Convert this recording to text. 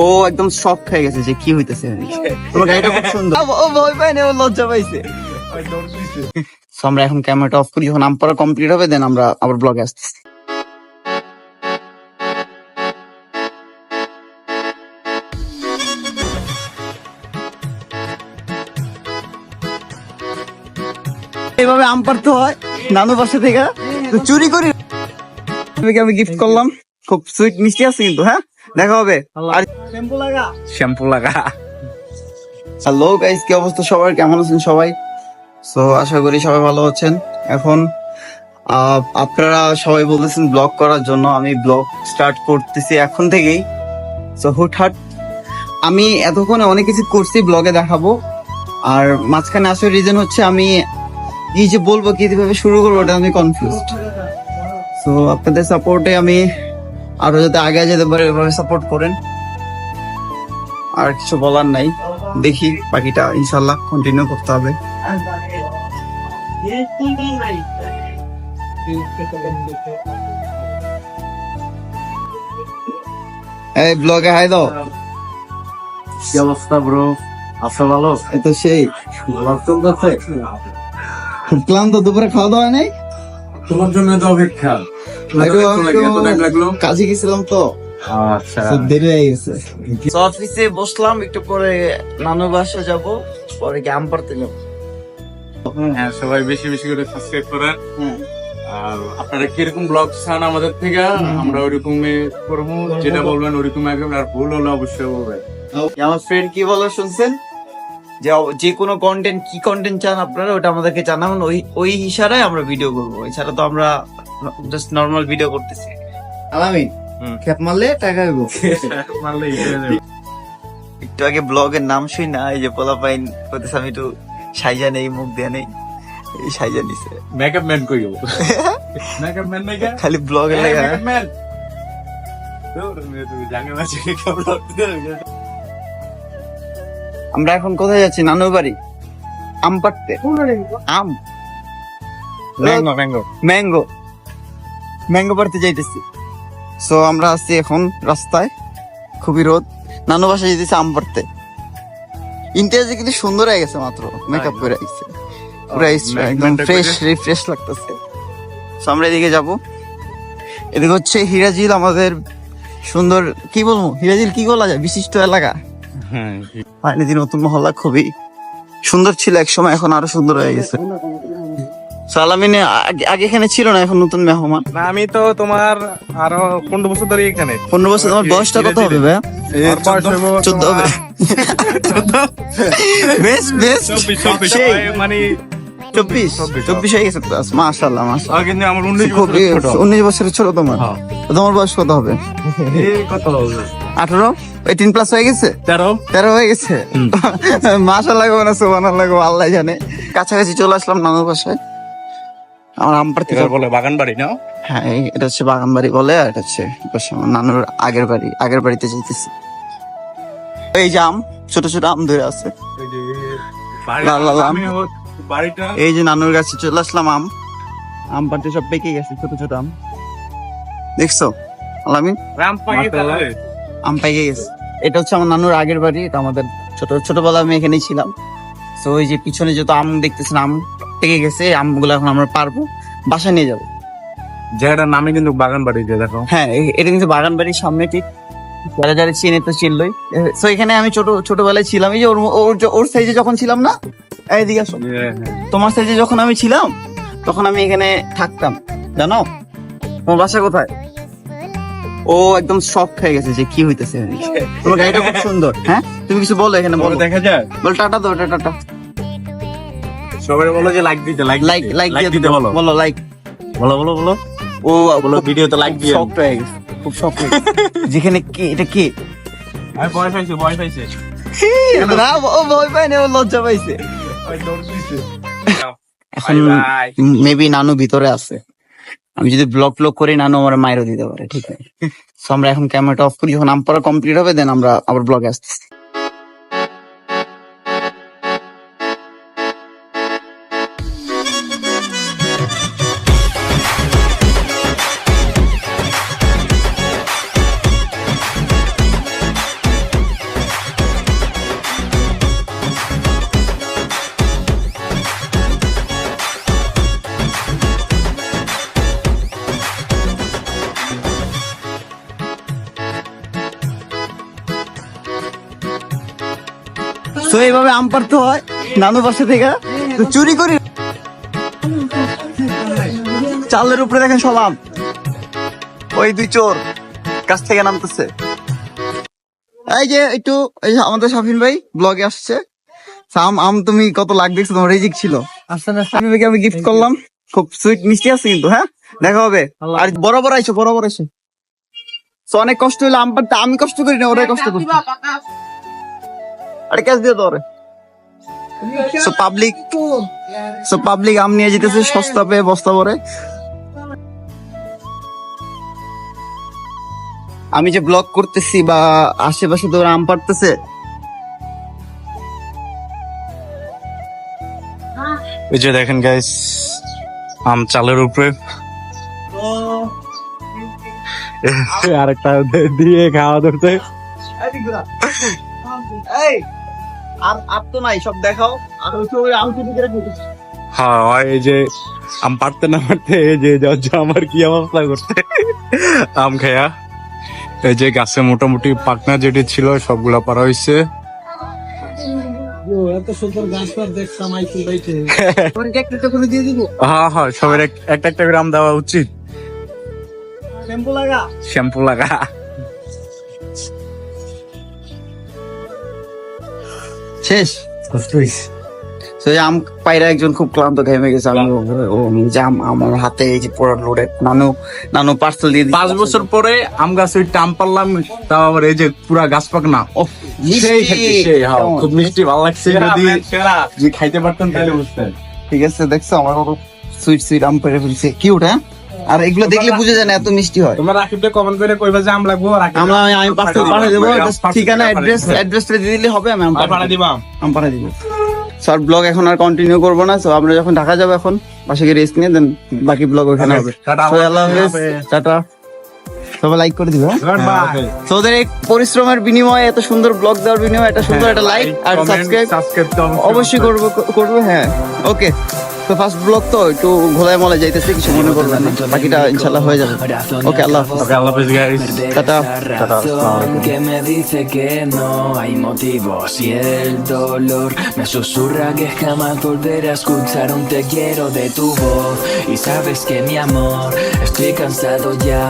ও একদম শক হয়ে গেছে যে কি হইতেছে। তোমার গাড়িটা খুব সুন্দর। ও ভয় পায় না, ও লজ্জা পাইছে। So, আমরা এখন ক্যামেরাটা অফ করি, যখন আম পড়া কমপ্লিট হবে দেন আমরা আবার ব্লগে আসতেছি। এইভাবে আম পাড়তে হয় নানু বাসা থেকে, তো চুরি করি। আমি গিফট করলাম, খুব সুইট মিষ্টি আছে কিন্তু। হ্যাঁ, দেখা হবে। আর শ্যাম্পু লাগা। হ্যালো গাইস, কি অবস্থা সবার, কেমন আছেন সবাই? সো আশা করি সবাই ভালো আছেন। এখন আপনারা সবাই বলতেছেন ব্লগ করার জন্য, আমি ব্লগ স্টার্ট করতেছি এখন থেকেই। সো হুটহাট আমি এতক্ষণে অনেক কিছু করছি, ব্লগে দেখাবো। আর মাঝখানে আসার রিজন হচ্ছে আমি এই যে বলবো কিভাবে শুরু করবো ওটা আমি কনফিউজড। সো আপনাদের সাপোর্টে আমি আরো যাতে আগে যেতে পারে ওইভাবে সাপোর্ট করেন। আর কিছু বলার নাই, দেখি বাকিটা ইনশাল্লাহ কন্টিনিউ করতে হবে। এই ব্লগে হাই দাও। কি অবস্থা ব্রো? আপনার ভালো? এই তো সেই ক্লান্ত, দুপুরে খাওয়া দাওয়া নেই? তোমার জন্য তো অপেক্ষা। কাজে গেছিলাম তো, আচ্ছা দেরি হয়ে গেছে। অফিসে বসলাম, একটু পরে নানু বাসা যাবো, পরে কি আম পাড়তে যাবো। হ্যাঁ, সবাই বেশি বেশি করে সাবস্ক্রাইব করেন। আর আপনারা কিরকম ব্লগ চান আমাদের থেকে, আমরা ওইরকমই করবো। যেটা বলবেন ওইরকম একদম। আর ভুল হলে অবশ্যই বলবেন। আমার ফ্রেন্ড কি বলে শুনছেন, যে কোনো কন্টেন্ট, কি কন্টেন্ট চান আপনারা ওটা আমাদেরকে জানাবেন, ওই ইশারায় আমরা ভিডিও করবো। এছাড়া তো আমরা জাস্ট নর্মাল ভিডিও করতেছি। আলামিন খেপ মারলে টাকা দেব। একটু আগে ব্লগের নাম শুই না, এই যে পোলা পাইন করতেছে, আমি একটু সাইজা নেই, মুখ দিয়ে নেই, এই সাইজা নিছে। মেকআপ ম্যান কইও। মেকআপ ম্যান নাই খালি ব্লগের লাগে। মেকআপ ম্যান তুমি জাঙ্গে মাঝে মেকআপ ব্লগ দিতে। আমরা এখন কোথায় যাচ্ছি? নানুর বাড়ি আম পাড়তে। আম ম্যাঙ্গো পাড়তে যাইতেছি। সো আমরা আছি এখন রাস্তায়, খুবই রোদ। নানু বাসায় যেতেছি আম পাড়তে। ইন্টারভিউ কিন্তু সুন্দর হয়ে গেছে, মাত্র মেকআপ করে গেছে, পুরো একদম ফ্রেশ রিফ্রেশ লাগতেছে। সো আমরা এদিকে যাবো। এদিকে হচ্ছে হিরাজিল, আমাদের সুন্দর, কি বলবো, হিরাজিল কি বলা যায়, বিশিষ্ট এলাকা। ফাইনালি নতুন মহল্লা, খুবই সুন্দর ছিল এক সময়, এখন আরো সুন্দর হয়ে গেছে। সালামিনে আগে এখানে ছিল না, এখন নতুন মেহমান। না, আমি তো তোমার আরো 15 বছর ধরে এখানে। 15 বছর? তোমার বয়সটা কত হবে ভাই? 14 হবে। বেশ বেশ, মানে 24 হয়ে গেছে। মাশাআল্লাহ মাশাআল্লাহ। কিন্তু আমার 19 বছরের ছোট তোমার। তোমার বয়স কত হবে? কত হবে? 18, 18 প্লাস হয়ে গেছে। 13 হয়ে গেছে। মাশাআল্লাহ গো না সুবহানাল্লাহ গো, আল্লাহ জানে। কাছাকাছি চলে আসলাম নানুর বাসায়। আমার আম পাড়তে বলে বাগান বাড়ি না? হ্যাঁ, এটা হচ্ছে বাগান বাড়ি বলে, আর এটা হচ্ছে আমার নানুর আগের বাড়িতে যাইতেছি। এই যে আম, ছোট ছোট আম ধরে আছে। লাল লাল আম। এই যে নানুর গাছে চলে আসলাম, আম পাড়তে সব পেকে গেছে, ছোট ছোট আম দেখছো আলামিন? আম পেকে গেছে। এটা হচ্ছে আমার নানুর আগের বাড়ি, এটা আমাদের ছোটবেলা আমি এখানেই ছিলাম। তো ওই যে পিছনে যত আম দেখতেছেন, আম পেকে গেছে, আমগুলো এখন আমরা পারবো, বাসায় নিয়ে যাবো। জায়গাটার নামে কিন্তু বাগান বাড়ি, দেখো। হ্যাঁ, এটা কিন্তু বাগান বাড়ির সামনে, ঠিক যারা চিনে তো চিনলই। তো এখানে আমি ছোটবেলায় ছিলাম, এই যে ওর সাইজে যখন ছিলাম না, এইদিকে আসো, তোমার সাইজে যখন আমি ছিলাম তখন আমি এখানে থাকতাম, জানো? তোমার বাসা কোথায়? ও একদম শক হয়ে গেছে যে কি হইতেছে। তোমার গাড়িটা খুব সুন্দর। হ্যাঁ, তুমি কিছু বলো এখানে, বলো, দেখা যায়। বল টাটা দাও, টাটা। সবাই বলো যে লাইক দিতে, লাইক দিতে বলো, বলো লাইক, বলো ও বলো, ভিডিওতে লাইক দিয়ে। শক হয়ে গেছে, খুব শক হয়ে গেছে। যেখানে কি, এটা কি? আমি ভয় পাইছে। না, ও ভয় পায় না, ও লজ্জা পাইছে। এখন মেবি নানু ভিতরে আছে। আমি যদি ব্লগ করি, নানু আমার মায়েরও দিতে পারে, ঠিক আছে? সো আমরা এখন ক্যামেরাটা অফ করি, যখন আম পড়া কমপ্লিট হবে দেন আমরা আবার ব্লগে আসতেছি। তো এইভাবে আম পারতে হয় নানু পাশে থেকে, তো চুরি করি। চালের উপরে দেখেন সব আম, ওই দুই চোর গাছ থেকে নামতেছে। এই যে একটু এই যে আমাদের শাফিন ভাই ব্লগে আসছে। আম আম তুমি কত লাখ দেখছো, তোমার রিজিক ছিল। শাফিন ভাইকে আমি গিফট করলাম, খুব সুইট মিষ্টি আছে কিন্তু। হ্যাঁ, দেখা হবে। আর বরাবর আইসো, বরাবর আইসো। তো অনেক কষ্ট হইলো আম পারতে, আমি কষ্ট করি না, ওরাই কষ্ট করছে। আরে ক্যাশ দিয়ে তো ওরে। পাবলিক আম নিয়ে যেতেছে সস্তা পেয়ে বস্তা ভরে। আমি যে ব্লগ করতেছি বা আশেপাশে তো ওরা আম পারতেছে। এই যে দেখেন গাইস, আম চালের উপরে আরেকটা দিয়ে খাওয়া ধরতে। এই আর তো নাই, সব দেখাও। আম হ্যাঁ, এই যে আম পারতে না পারতে এই যে আমার কি অবস্থা করতে আম খায়া। এই যে গাছে মোটামুটি পাকনা যেটি ছিল সবগুলা পারা হয়েছে। হ্যাঁ হ্যাঁ, সবার একটা একটা করে আম দেওয়া উচিত। শ্যাম্পু লাগা শেষ। তো এই আম পায়রা একজন খুব ক্লান্ত ঘেমে গেছে। আমি ও নিজে আমার হাতে এই যে পুরো লোডে নানু পার্সেল দিয়ে 5 বছর পরে আম গাছ ওই আম পারলাম, তাও আবার এই যে পুরা গাছ পাকনা। খুব মিষ্টি, ভালো লাগছে। যদি খাইতে পারতেন তাহলে বুঝতেন। ঠিক আছে, দেখছো আমার কত সুইট আম পেরে ফেলছে, কিউট। হ্যাঁ, আর এগুলো দেখলে বুঝে যায় না এত মিষ্টি হয়। তোমরা রাকিবকে কমেন্ট করে কইবা যে আম লাগবো, আমি পার্সেল পাঠিয়ে দেবো। ঠিকানা অ্যাড্রেসটা দিয়ে দিলে হবে, আমি আম পাঠিয়ে দিব। আম পাঠিয়ে দিব। স্যার ব্লগ এখন আর কন্টিনিউ করবো না। তো আমরা যখন ঢাকা যাবো এখন বাসে গিয়ে রেস্ট নিয়ে দেন, বাকি ব্লগ ওখানে হবে। আল্লাহ হাফেজ, টাটা। সবাই লাইক করে দিবে। তো ওদের এই পরিশ্রমের বিনিময়ে, এত সুন্দর ব্লগ দেওয়ার বিনিময়ে একটা সুন্দর একটা লাইক আর সাবস্ক্রাইব অবশ্যই করবো। হ্যাঁ, ওকে। তো ফার্স্ট ব্লগ তো একটু ঘোলায় মলে যাইতেছে, কিছু মনে করবেন না, বাকিটা ইনশাল্লাহ হয়ে যাবে। ওকে, আল্লাহ হাফেজ, tata. Que me dice que no hay motivos y el dolor me susurra que jamás volveré a escuchar un te quiero de tu voz. Y sabes que mi amor, estoy cansado ya